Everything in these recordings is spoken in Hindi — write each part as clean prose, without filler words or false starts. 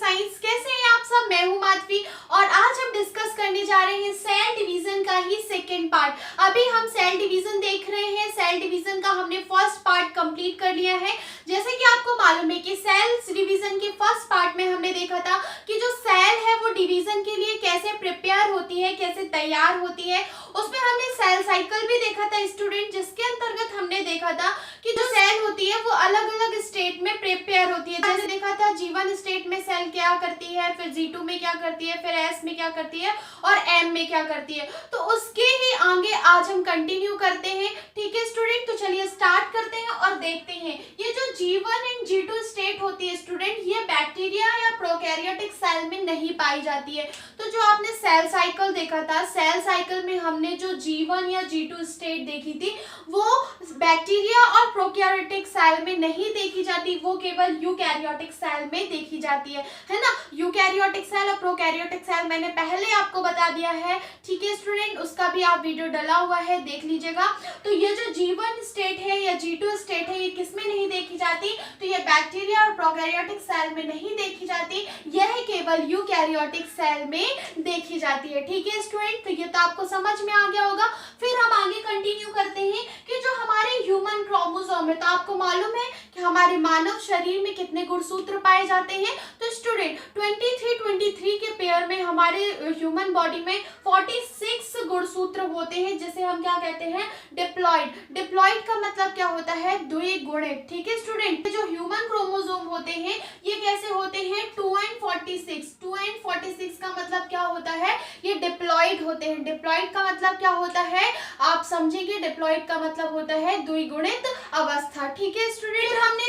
साइंस। कैसे हैं आप सब? मैं हूं माधवी और आज हम डिस्कस करने जा रहे हैं सेल डिवीजन का ही सेकंड पार्ट। अभी हम सेल डिवीजन देख रहे हैं। सेल डिवीजन का हमने फर्स्ट पार्ट कंप्लीट कर लिया है। जैसे कि आपको मालूम है कि सेल डिवीजन के फर्स्ट पार्ट में हमने देखा था कि जो सेल है वो डिवीजन के लिए कैसे प्रिपेयर होती है, कैसे तैयार होती है। उसमें हमने सेल साइकिल भी देखा था स्टूडेंट, जिसके अंतर्गत हमने देखा था कि जो सेल होती है वो अलग अलग स्टेट में प्रिपेयर होती है। जैसे देखा था G1 स्टेट में सेल क्या करती है, फिर G2 में क्या करती है, फिर S में क्या करती है और M में क्या करती है। तो उसके ही आगे आज हम कंटिन्यू करते हैं। ठीक है स्टूडेंट, तो चलिए स्टार्ट करते हैं और देखते हैं ये जो G1 एंड G2 स्टेट होती है स्टूडेंट, ये बैक्टीरिया या प्रोकैरियोटिक सेल में नहीं पाई जाती है। तो जो आपने सेल साइकिल देखा था, सेल साइकिल में हमने जो G1 या G2 स्टेट देखी थी वो बैक्टीरिया और प्रोकैरियोटिक सेल में नहीं देखी जाती, वो केवल यूकैरियोटिक सेल में देखी जाती है ना। यूकैरियोटिक सेल और प्रोकैरियोटिक सेल मैंने पहले आपको बता दिया है। ठीक है स्टूडेंट, उसका भी आप वीडियो डला हुआ है, देख लीजिएगा। तो ये जो G1 स्टेट है या G2 स्टेट है, ये किसमें नहीं देखी जाती? तो ये बैक्टीरिया और प्रोकैरियोटिक सेल में नहीं देखी जाती, यह केवल यूकैरियोटिक सेल में देखी जाती है। ठीक है स्टूडेंट, तो ये तो आपको समझ में आ गया होगा। फिर हम आगे कंटिन्यू करते हैं कि जो हमारे ह्यूमन क्रोमोसोम है, तो आपको मालूम है कि हमारे मानव शरीर में कितने गुणसूत्र पाए जाते हैं। तो स्टूडेंट 23 के पेयर में हमारे ह्यूमन बॉडी में 46 गुणसूत्र होते हैं, जिसे हम क्या कहते हैं? डिप्लॉइड। डिप्लॉइड का मतलब क्या होता है? द्विगुणित। ठीक है स्टूडेंट, जो ह्यूमन क्रोमोसोम होते हैं ये कैसे होते हैं? 2 and 46। 2 and 46 का मतलब क्या होता है? ये डिप्लॉइड होते हैं। डिप्लॉइड का मतलब क्या होता है? आप समझेंगे, डिप्लॉइड का मतलब होता है द्विगुणित अवस्था। ठीक है स्टूडेंट, हमने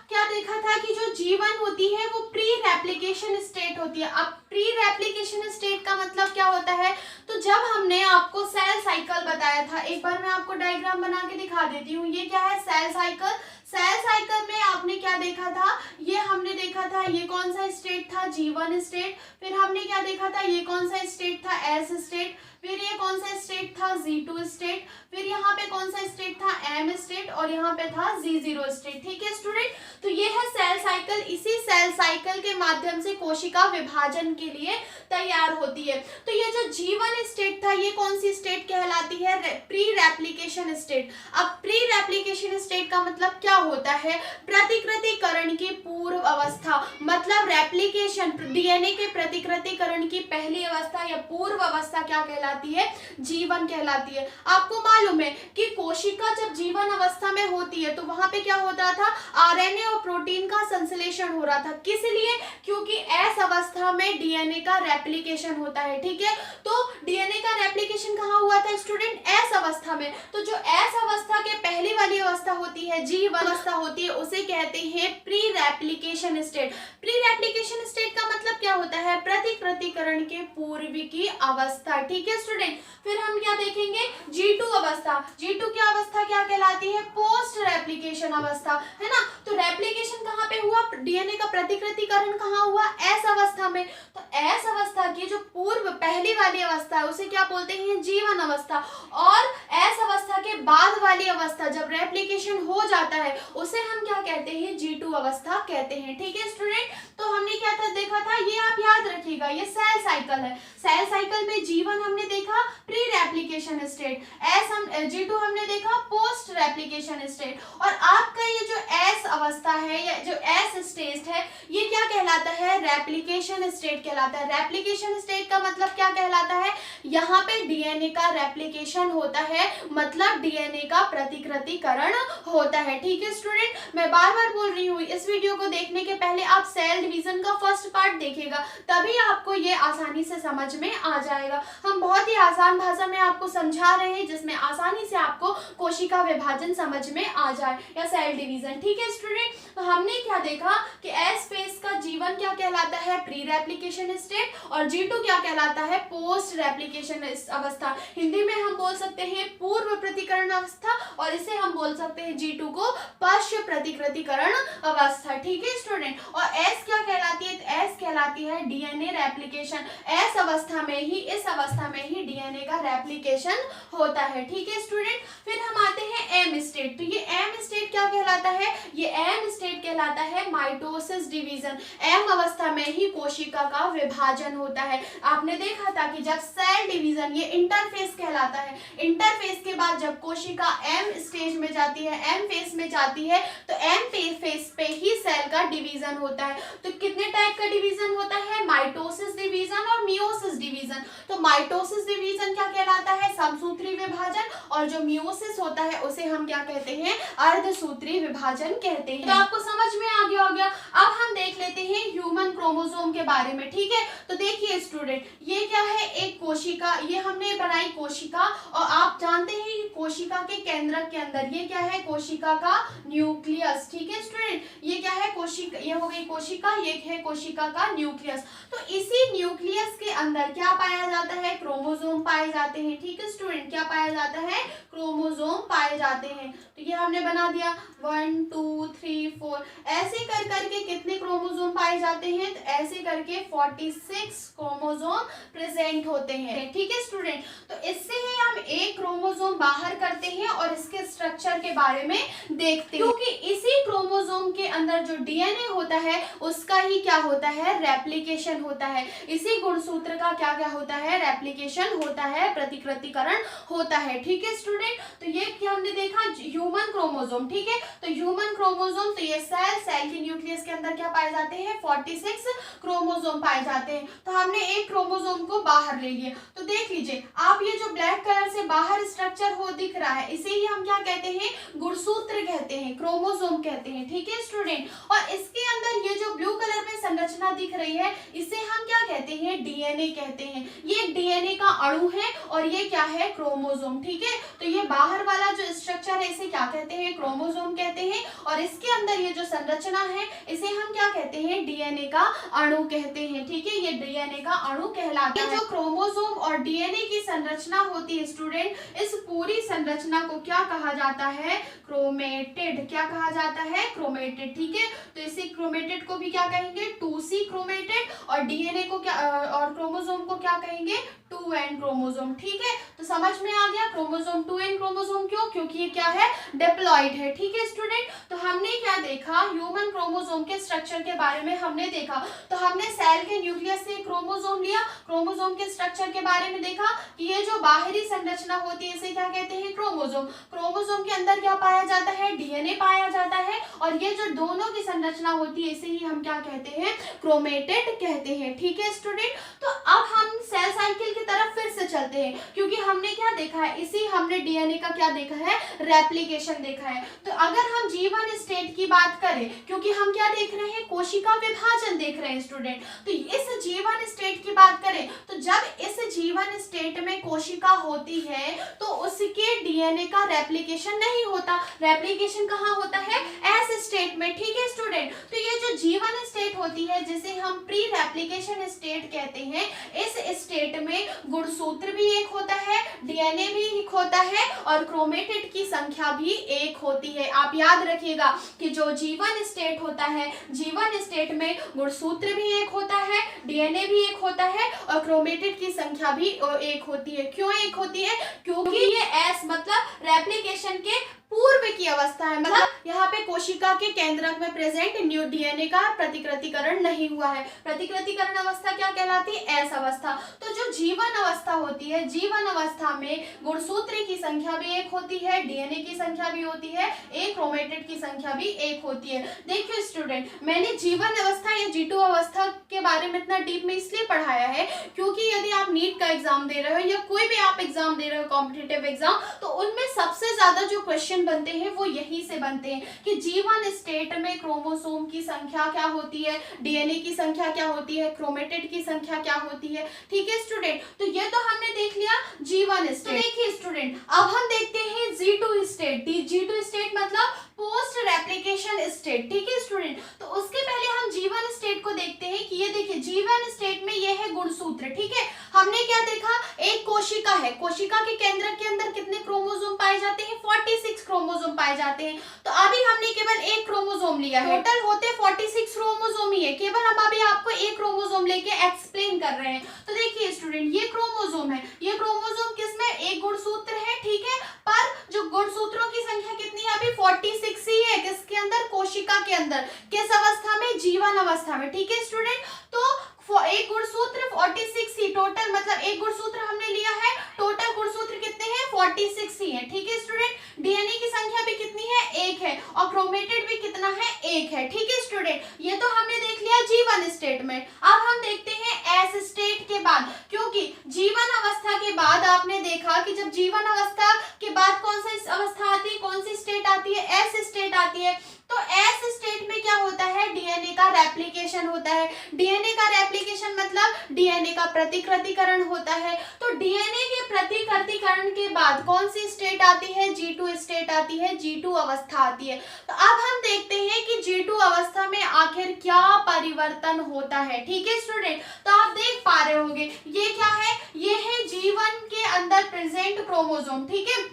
क्या देखा था कि जो G1 होती है वो प्री रेप्लिकेशन स्टेट होती है। अब प्री रेप्लिकेशन स्टेट का मतलब क्या होता है? तो जब हमने आपको सेल साइकिल बताया था, एक बार मैं आपको डायग्राम बना के दिखा देती हूँ। ये क्या है? Cell cycle. सेल साइकिल में आपने क्या देखा था? ये हमने देखा था, ये कौन सा स्टेट था? G1 state. फिर हमने क्या देखा था? ये कौन सा स्टेट था? S state. फिर ये कौन सा स्टेट था? G2 state. फिर यहाँ पे कौन सा स्टेट था? M state. और यहाँ पे था G0 स्टेट। ठीक है स्टूडेंट, तो ये है सेल साइकिल। इसी सेल साइकिल के माध्यम से कोशिका विभाजन के लिए तैयार होती है। तो ये जो G1 स्टेट था, ये कौन सी स्टेट कहलाती है? Pre replication state. अब प्री रेप्लिकेशन स्टेट का मतलब क्या होता है? प्रतिकृतिकरण की पूर्व अवस्था, मतलब रेप्लिकेशन, डीएनए के प्रतिकृतिकरण की पहली अवस्था या पूर्व अवस्था क्या कहलाती है? G1 कहलाती है। आपको मालूम है कि कोशिका जब G1 अवस्था में होती है तो वहां पे क्या होता था? आरएनए और प्रोटीन का संश्लेषण हो रहा था। किस लिए? क्योंकि S अवस्था में डीएनए का रेप्लिकेशन होता है। ठीक है, तो डीएनए का रेप्लिकेशन कहाँ हुआ था स्टूडेंट? S अवस्था में। तो जो S अवस्था के पहली वाली अवस्था होती है, G1 अवस्था होती है, उसे कहते हैं pre replication state. Pre replication state का मतलब क्या होता है? प्रतिकृतिकरण के पूर्व की अवस्था। ठीक है स्टूडेंट, फिर हम क्या देखेंगे? G2 अवस्था। G2 की अवस्था क्या कहलाती है? पोस्ट रेप्लिकेशन अवस्था, है ना। तो रेप्लिकेशन कहाँ पे हुआ? डीएनए का प्रतिकृतिकरण कहाँ हुआ? S अवस्था में। तो S अवस्था की जो पूर्व पहली वाली अवस्था है उसे क्या बोलते हैं? G1 अवस्था। और S अवस्था के बाद वाली अवस्था जब रेप्लिकेशन हो जाता है उसे हम क्या कहते हैं? G2 अवस्था कहते हैं। ठीक है स्टूडेंट, तो हमने क्या था देखा था, ये आप याद रखिएगा, ये सेल साइकिल है। सेल साइकिल में G1 हमने देखा प्री रेप्लिकेशन स्टेट, G2 हमने देखा पोस्ट रेप्लिकेशन स्टेट। और आपका ये जो S अवस्था है या जो S स्टेज है, ये क्या कहलाता है? रेप्लिकेशन स्टेट कहलाता है। रेप्लिकेशन स्टेट का मतलब क्या कहलाता है? यहाँ पे डीएनए का रेप्लिकेशन होता है, मतलब डीएनए का प्रतिकृतिकरण होता है। ठीक है स्टूडेंट, मैं बार बार बोल रही हूँ, इस वीडियो को देखने के पहले आप सेल डिवीजन का फर्स्ट पार्ट देखिएगा, तभी आपको ये आसानी से समझ में आ जाएगा। हम बहुत ही आसान भाषा में आपको समझा रहे हैं, जिसमें आसानी से आपको कोशिका विभाजन समझ में आ जाए या सेल डिवीजन। ठीक है स्टूडेंट, तो हमने क्या देखा कि S फेज का G1 क्या कहलाता है? Pre replication state. और G2 क्या कहलाता है? पोस्ट रेप्लिकेशन अवस्था। हिंदी में हम बोल सकते हैं पूर्व प्रतिकरण अवस्था, और इसे हम बोल सकते हैं G2 को पश्च प्रतिकृतिकरण अवस्था। ठीक है स्टूडेंट, और S क्या कहलाती है? तो S कहलाती है डीएनए रेप्लिकेशन। S अवस्था में ही, इस अवस्था में ही डीएनए का रेप्लिकेशन होता है। ठीक है स्टूडेंट, फिर हम आते हैं M स्टेट। तो ये M स्टेट क्या कहलाता है, ये एम स्टेट कहलाता है माइटोसिस डिवीजन। एम अवस्था में ही कोशिका का विभाजन होता है। आपने देखा था कि जब सेल डिवीजन, ये इंटरफेस कहलाता है, इंटरफेस के बाद जब कोशिका एम स्टेज में जाती है, एम फेस में जाती है, तो एम फेस पे ही सेल का डिवीजन होता है। तो कितने टाइप का डिवीजन होता है? माइटोसिस डिवीजन और मियोसिस डिवीजन। तो माइटोसिस डिवीजन क्या कहलाता है? समसूत्री विभाजन, और जो मियोसिस होता है उसे हम क्या कहते हैं? अर्धसूत्री विभाजन कहते हैं। तो आपको समझ में आ गया होगा। अब हम देख लेते हैं ह्यूमन क्रोमोसोम के बारे में, ठीक है। तो देखिए स्टूडेंट, ये क्या है? एक कोशिका, ये हमने बनाई कोशिका, और आप जानते हैं कि कोशिका के केंद्रक के अंदर ये क्या है? कोशिका का न्यूक्लियस, ठीक है स्टूडेंट। ये क्या है? कोशिका, ये हो गई कोशिका, ये है कोशिका का न्यूक्लियस। तो इसी न्यूक्लियस के अंदर क्या पाया जाता है? क्रोमोसोम पाए जाते हैं, ठीक है स्टूडेंट। क्या पाया जाता है? क्रोमोसोम पाए जाते हैं। तो ये हमने बना दिया 1 2 3 4, ऐसे कर करके कितने क्रोमोसोम पाए जाते हैं? तो ऐसे करके 46 क्रोमोसोम प्रेजेंट होते हैं, ठीक है स्टूडेंट। तो इससे ही हम एक क्रोमोसोम बाहर करते हैं और इसके स्ट्रक्चर के बारे में देखते हैं, क्योंकि इसी क्रोमोसोम के अंदर जो डीएनए होता है उसका ही क्या होता है? रेप्लिकेशन होता है। इसी गुणसूत्र का क्या क्या होता है? रेप्लिकेशन होता है, प्रतिकृतिकरण होता है, ठीक है स्टूडेंट। तो ये क्या हमने देखा? ह्यूमन क्रोमोसोम, ठीक है। तो ह्यूमन क्रोमोसोम, तो ये सेल के न्यूक्लियस के अंदर क्या पाए जाते हैं? 46 क्रोमोसोम पाए जाते हैं। तो हमने एक क्रोमोसोम को बाहर ले लिया। तो देख लीजिए आप, ये जो ब्लैक कलर से बाहर स्ट्रक्चर हो दिख रहा है, इसे ही हम क्या कहते हैं? गुणसूत्र कहते हैं, क्रोमोसोम कहते हैं, ठीक है स्टूडेंट। और इसके अंदर ये जो ब्लू कलर में संरचना दिख रही है, इसे हम क्या कहते हैं? डीएनए कहते हैं। ये डीएनए का अणु है और ये क्या है? क्रोमोसोम, ठीक है। तो ये बाहर वाला जो स्ट्रक्चर है इसे क्या कहते हैं? क्रोमोसोम कहते हैं। और इसके अंदर ये जो संरचना है इसे हम क्या कहते हैं? डीएनए का अणु कहते हैं, ठीक है। ये डीएनए का अणु कहलाता है। जो क्रोमोसोम और डीएनए की संरचना होती है स्टूडेंट, इस पूरी संरचना को क्या कहा जाता है? क्रोमेटिड। क्या कहा जाता है? क्रोमेटिड, ठीक है। तो इसी क्रोमेटिड को भी क्या कहेंगे? 2C chromatid. और डीएनए को क्या, और क्रोमोसोम को क्या कहेंगे? 2N क्रोमोसोम, ठीक है। तो समझ में आ गया क्रोमोसोम 2N क्रोमोसोम क्यों? क्योंकि ये क्या है? डिप्लॉइड है, ठीक है स्टूडेंट। तो हमने क्या देखा? ह्यूमन क्रोमोसोम के स्ट्रक्चर के बारे में हमने देखा। तो हमने सेल के न्यूक्लियस से क्रोमोसोम लिया, क्रोमोसोम के स्ट्रक्चर के बारे में देखा कि ये जो बाहरी संरचना होती है इसे क्या कहते हैं? क्रोमोसोम। क्रोमोसोम के अंदर क्या पाया जाता है? डीएनए पाया जाता है। और ये जो दोनों की संरचना होती है इसे ही हम क्या कहते हैं? क्रोमेटिड कहते हैं, ठीक है स्टूडेंट। तो अब हम सेल साइकिल की तरफ फिर से चलते हैं, क्योंकि हमने क्या देखा है? इसी हमने डीएनए का क्या देखा है? रेप्लिकेशन देखा है। तो अगर हम जीवन स्टेट की बात करें, क्योंकि हम क्या देख रहे हैं? कोशिका विभाजन देख रहे हैं स्टूडेंट। तो इस जीवन स्टेट की बात करें तो जब इस जीवन स्टेट में कोशिका होती है तो उसके डीएनए का रेप्लिकेशन नहीं होता। रेप्लिकेशन कहाँ होता है? एस स्टेट में, ठीक है स्टूडेंट। तो ये जो जीवन स्टेट होती है जिसे हम प्री रेप्लिकेशन स्टेट कहते हैं, इस स्टेट में गुणसूत्र भी एक होता है, डीएनए भी एक होता है और क्रोमेटिड की संख्या भी एक होती है। आप याद रखिएगा कि जो जीवन स्टेट होता है, जीवन स्टेट में गुणसूत्र भी एक होता है, डीएनए भी एक होता है और क्रोमेटिड की संख्या भी एक होती है। क्यों एक होती है? क्योंकि ये एस मतलब रेप्लिकेशन के पूर्व की अवस्था है, मतलब यहाँ पे कोशिका के केंद्रक में प्रेजेंट न्यू डीएनए का प्रतिकृतिकरण नहीं हुआ है। प्रतिकृतिकरण अवस्था क्या कहलाती है? एस अवस्था। तो जो जीवन अवस्था होती है, जीवन अवस्था में गुणसूत्र की संख्या भी एक होती है, डीएनए की संख्या भी होती है, एक क्रोमेटिड की संख्या भी एक होती है। देखिए स्टूडेंट, मैंने जीवन अवस्था या G2 अवस्था के बारे में इतना डीप में इसलिए पढ़ाया है क्योंकि यदि आप नीट का एग्जाम दे रहे हो या कोई भी आप एग्जाम दे रहे हो कॉम्पिटिटिव एग्जाम, तो उनमें सबसे ज्यादा जो क्वेश्चन बनते हैं वो यही से बनते हैं कि जीवन स्टेट में क्रोमोसोम की संख्या क्या होती है, डीएनए की संख्या क्या होती है, क्रोमेटिड की संख्या क्या होती है, ठीक है स्टूडेंट। तो ये तो हमने देख लिया जीवन स्टेट। तो देखिए स्टूडेंट, अब हम देखते हैं G2 स्टेट। G2 स्टेट मतलब पोस्ट रेप्लिकेशन स्टेट, ठीक है स्टूडेंट। तो उसके पहले हम जीवन स्टेट को देखते हैं कि ये देखिए जीवन स्टेट में ये है गुणसूत्र, ठीक है। हमने क्या देखा? एक कोशिका है, कोशिका के केंद्र के अंदर कितने क्रोमोसोम पाए जाते हैं? 46 क्रोमोसोम पाए जाते हैं। तो अभी हमने केवल एक क्रोमोसोम लिया है, टोटल होते 46 क्रोमोसोम ही है, केवल हम अभी आपको एक क्रोमोसोम लेके एक्सप्लेन कर रहे हैं। तो देखिए स्टूडेंट, ये क्रोमोसोम है, ये क्रोमोसोम किसमें? एक गुणसूत्र है, ठीक है। पर जो गुणसूत्रों की संख्या कितनी है? अभी 46 ही है किसके अंदर, कोशिका के अंदर, किस अवस्था में, जीवन अवस्था में। ठीक है स्टूडेंट, तो एक गुणसूत्र 46 ही टोटल, मतलब एक गुणसूत्र हमने लिया है, टोटल गुणसूत्र कितने हैं, 46 ही है। ठीक है स्टूडेंट, डीएनए की संख्या भी कितनी है, 1 है, और क्रोमेटिड भी कितना है, 1 है। ठीक है स्टूडेंट, ये तो हमने देख लिया जीवन स्टेट में। अब हम देखते हैं एस स्टेट के बाद, क्योंकि जीवन अवस्था के बाद आपने देखा कि जब जीवन अवस्था के बाद कौन सी अवस्था आती है, कौन सी स्टेट आती है, एस स्टेट आती है। तो एस स्टेट में क्या होता है, डीएनए का रेप्लिकेशन होता है। डीएनए का रेप्लिकेशन मतलब डीएनए का प्रतिकृतिकरण होता है। तो डीएनए के प्रतिकृतिकरण के बाद कौन सी स्टेट आती है, G2 स्टेट आती है, G2 अवस्था आती है। तो अब हम देखते हैं कि G2 अवस्था में आखिर क्या परिवर्तन होता है। ठीक है स्टूडेंट, तो आप देख पा रहे होंगे ये क्या है, ये है जीवन के अंदर प्रेजेंट क्रोमोसोम। ठीक है,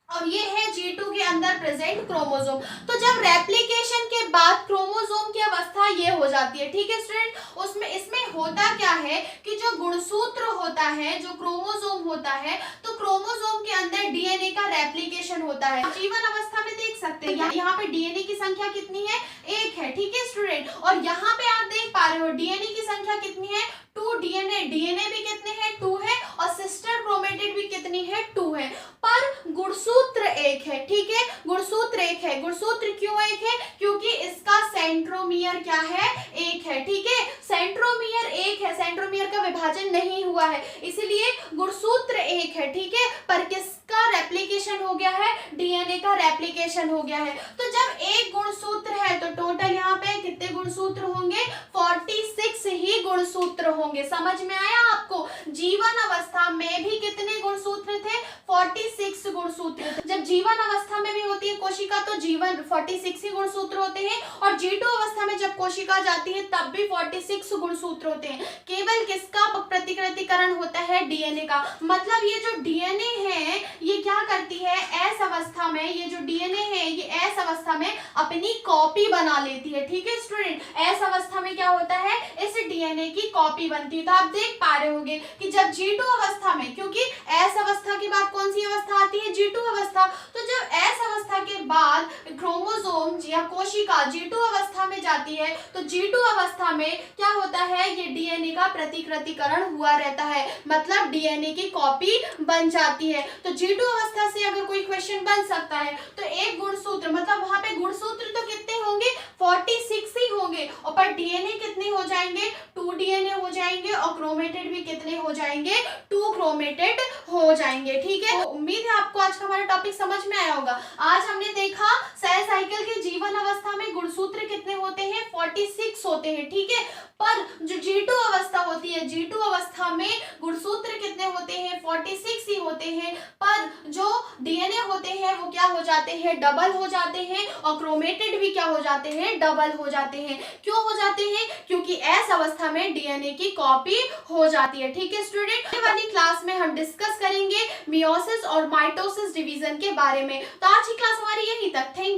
और ये है G2 के अंदर प्रेजेंट क्रोमोसोम। तो जब रेप्लिकेशन के बाद क्रोमोसोम की अवस्था ये हो जाती है। ठीक है स्टूडेंट, उसमें इसमें होता क्या है कि जो गुणसूत्र होता है, जो क्रोमोसोम होता है, तो क्रोमोसोम के अंदर डीएनए का रेप्लिकेशन होता है। जीवन अवस्था में देख सकते हैं यहाँ पे डीएनए की संख्या कितनी है, 1 है। ठीक है स्टूडेंट, और यहाँ पे आप देख पा रहे हो डीएनए की संख्या कितनी है, 2 डीएनए भी कितने हैं, 2 है, और सिस्टर क्रोमेटिड भी कितनी है, 2 है, पर गुणसूत्र 1 है। ठीक है, गुणसूत्र 1 है। गुणसूत्र क्यों 1 है, क्योंकि इसका सेंट्रोमियर क्या है, 1 है। ठीक है, सेंट्रोमियर 1 है, सेंट्रोमियर का विभाजन नहीं हुआ है, इसलिए गुणसूत्र 1 है। ठीक है, पर किसका रेप्लिकेशन हो गया है, डीएनए का रेप्लिकेशन हो गया है। तो जब एक गुणसूत्र है तो टोटल यहाँ पे कितने गुणसूत्र होंगे, 46 ही गुणसूत्र होंगे। समझ में आया आपको, जीवन अवस्था में भी कितने गुणसूत्र थे, 46 गुणसूत्र। जब जीवन अवस्था में भी होती है कोशिका तो जीवन 46 ही गुणसूत्र होते हैं, और G2 अवस्था में जब कोशिका जाती है तब भी 46 गुणसूत्र होते हैं। केवल किसका प्रतिकृतिकरण होता है, डीएनए का। मतलब ये जो डीएनए है ये क्या करती है, एस अवस्था में ये जो डीएनए है ये एस अवस्था में अपनी कॉपी बना लेती है। ठीक है स्टूडेंट, एस अवस्था में क्या होता है, इस डीएनए की कॉपी बनती है। तो आप देख पा रहे होंगे कि जब G2 अवस्था में, क्योंकि एस अवस्था के बाद कौन सी अवस्था आती है, G2 अवस्था, तो जब एस अवस्था के बाद क्रोमोसोम या कोशिका G2 अवस्था में जाती है तो G2 अवस्था में क्या होता है, ये डीएनए का प्रतिकृतिकरण हुआ रहता है, मतलब डीएनए की कॉपी बन जाती है। तो G2 अवस्था से अगर कोई क्वेश्चन बन सकता है तो एक गुणसूत्र, मतलब वहां पे गुणसूत्र तो कितने होंगे, 46 ही होंगे, और पर डीएनए कितने हो जाएंगे, 2 डीएनए हो जाएंगे, और क्रोमेटिड भी कितने हो जाएंगे, 2 क्रोमेटिड हो जाएंगे। ठीक है, तो उम्मीद है आपको आज का हमारा टॉपिक समझ में आया होगा। आज हमने देखा सेल साइकिल के जीवन अवस्था में गुणसूत्र कितने होते हैं, 46 होते हैं। ठीक है, पर जो G2 अवस्था होती है, G2 अवस्था में गुणसूत्र कितने होते हैं, 46 ही होते हैं, पर जो डीएनए होते हैं वो क्या हो जाते हैं, डबल हो जाते हैं, और क्रोमेटिड भी क्या हो जाते हैं, डबल हो जाते हैं। क्यों हो जाते हैं, क्योंकि एस अवस्था में डीएनए की कॉपी हो जाती है। ठीक है स्टूडेंट, आने वाली क्लास में हम डिस्कस करेंगे मियोसिस और माइटोसिस डिवीजन के बारे में। तो आज की क्लास हमारी यहीं तक। थैंक